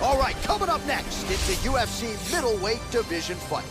All right, coming up next, it's a UFC middleweight division fight.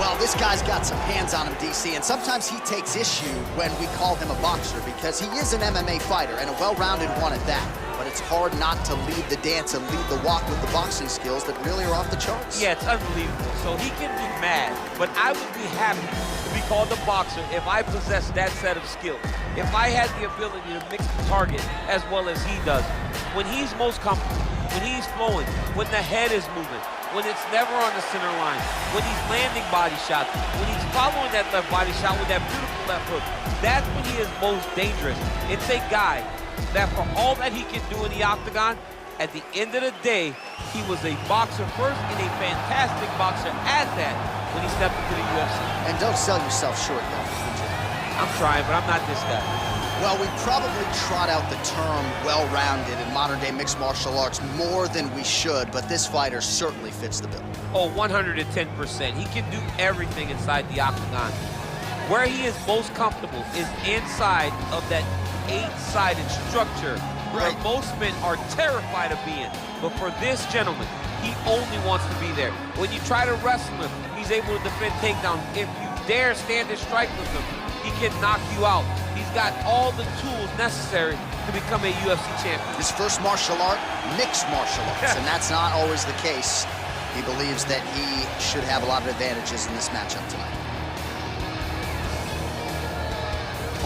Well, this guy's got some hands on him, DC, and sometimes he takes issue when we call him a boxer because he is an MMA fighter and a well-rounded one at that. But it's hard not to lead the dance and lead the walk with the boxing skills that really are off the charts. Yeah, it's unbelievable. So he can be mad, but I would be happy to be called a boxer if I possessed that set of skills. If I had the ability to mix the target as well as he does. When he's most comfortable, when he's flowing, when the head is moving, when it's never on the center line, when he's landing body shots, when he's following that left body shot with that beautiful left hook, that's when he is most dangerous. It's a guy that for all that he can do in the octagon, at the end of the day, he was a boxer first and a fantastic boxer at that when he stepped into the UFC. And don't sell yourself short, though. I'm trying, but I'm not this guy. Well, we probably trot out the term well-rounded in modern-day mixed martial arts more than we should, but this fighter certainly fits the bill. Oh, 110%. He can do everything inside the octagon. Where he is most comfortable is inside of that 8-sided structure where most men are terrified of being. But for this gentleman, he only wants to be there. When you try to wrestle him, he's able to defend takedowns. If you dare stand and strike with him, he can knock you out. He's got all the tools necessary to become a UFC champion. His first martial art, mixed martial arts, and that's not always the case. He believes that he should have a lot of advantages in this matchup tonight.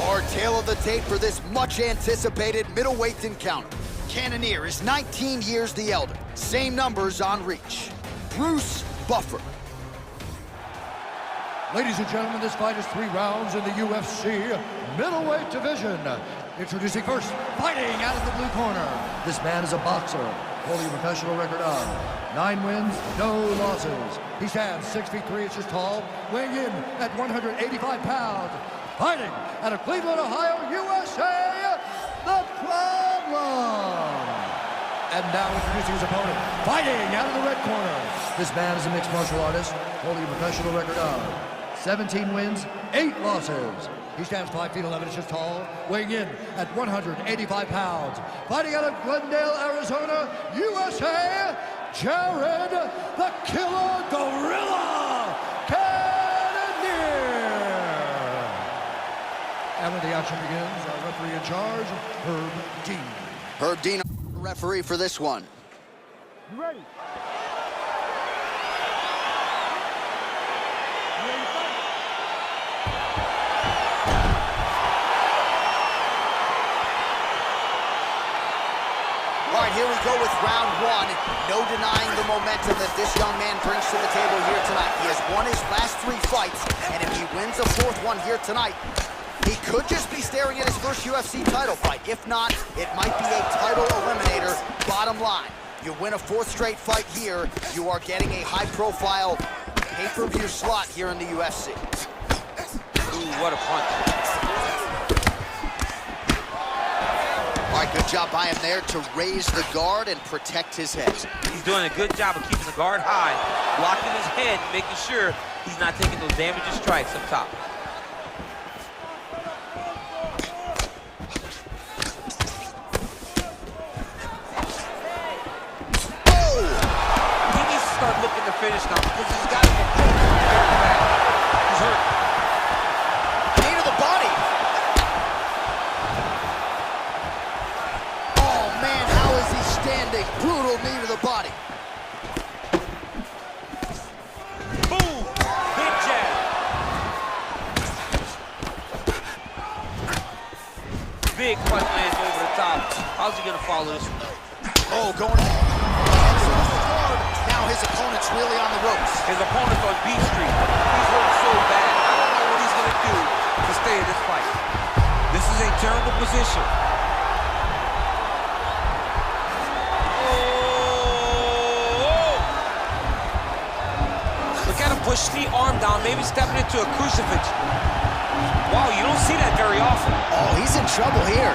Our tale of the tape for this much-anticipated middleweight encounter. Cannioner is 19 years the elder. Same numbers on reach. Bruce Buffer. Ladies and gentlemen, this fight is 3 rounds in the UFC middleweight division. Introducing first, fighting out of the blue corner. This man is a boxer, holding a professional record of 9 wins, no losses. He stands 6 feet 3 inches tall, weighing in at 185 pounds. Fighting out of Cleveland, Ohio, USA, the Problem. And now introducing his opponent, fighting out of the red corner. This man is a mixed martial artist, holding a professional record of 17 wins, 8 losses. He stands 5 feet 11 inches tall, weighing in at 185 pounds. Fighting out of Glendale, Arizona, USA, Jared the Killer Gorilla Cannonier. And when the action begins, our referee in charge, Herb Dean. Herb Dean, referee for this one. You ready? All right, here we go with round 1. No denying the momentum that this young man brings to the table here tonight. He has won his last 3 fights, and if he wins a 4th one here tonight, he could just be staring at his first UFC title fight. If not, it might be a title eliminator. Bottom line, you win a 4th straight fight here, you are getting a high-profile pay-per-view slot here in the UFC. Ooh, what a punch. All right, good job by him there to raise the guard and protect his head. He's doing a good job of keeping the guard high, blocking his head, making sure he's not taking those damaging strikes up top. Start looking to finish now because he's got to get back. He's hurt. Knee to the body. Oh man, how is he standing? Brutal knee to the body. Boom! Big jab. Big punch lands over the top. How's he gonna follow this one? Oh, going. Now his opponent's really on the ropes. His opponent's on B Street. He's hurt so bad. I don't know what he's gonna do to stay in this fight. This is a terrible position. Oh! Look at him push the arm down, maybe stepping into a crucifix. Wow, you don't see that very often. Oh, he's in trouble here.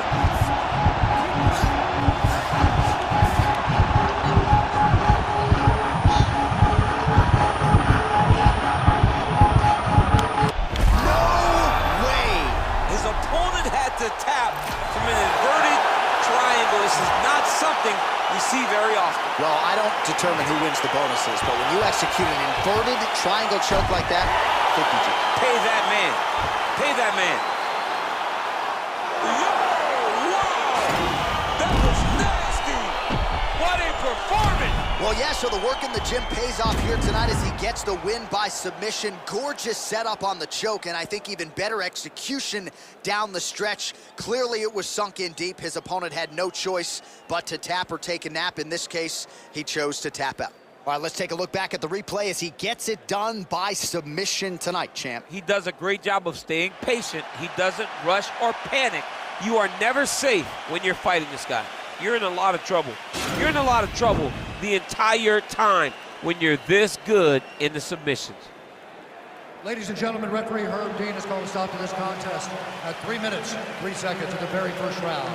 see very often. Well, I don't determine who wins the bonuses, but when you execute an inverted triangle choke like that, I think you do. Pay that man. Pay that man. That was nasty. What a performance. Well, yeah, so the work in the gym pays off here tonight as he gets the win by submission. Gorgeous setup on the choke, and I think even better execution down the stretch. Clearly, it was sunk in deep. His opponent had no choice but to tap or take a nap. In this case, he chose to tap out. All right, let's take a look back at the replay as he gets it done by submission tonight, champ. He does a great job of staying patient. He doesn't rush or panic. You are never safe when you're fighting this guy. You're in a lot of trouble. You're in a lot of trouble the entire time when you're this good in the submissions. Ladies and gentlemen, referee Herb Dean has called a stop to this contest at 3 minutes, 3 seconds of the very first round,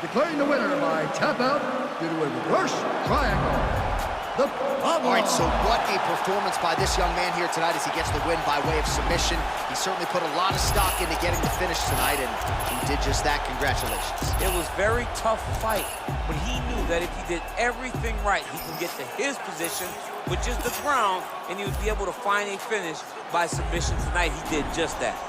declaring the winner by tap out due to a reverse triangle. The All right, so what a performance by this young man here tonight as he gets the win by way of submission. He certainly put a lot of stock into getting the finish tonight, and he did just that. Congratulations. It was a very tough fight, but he knew that if he did everything right, he could get to his position, which is the ground, and he would be able to find a finish by submission tonight. He did just that.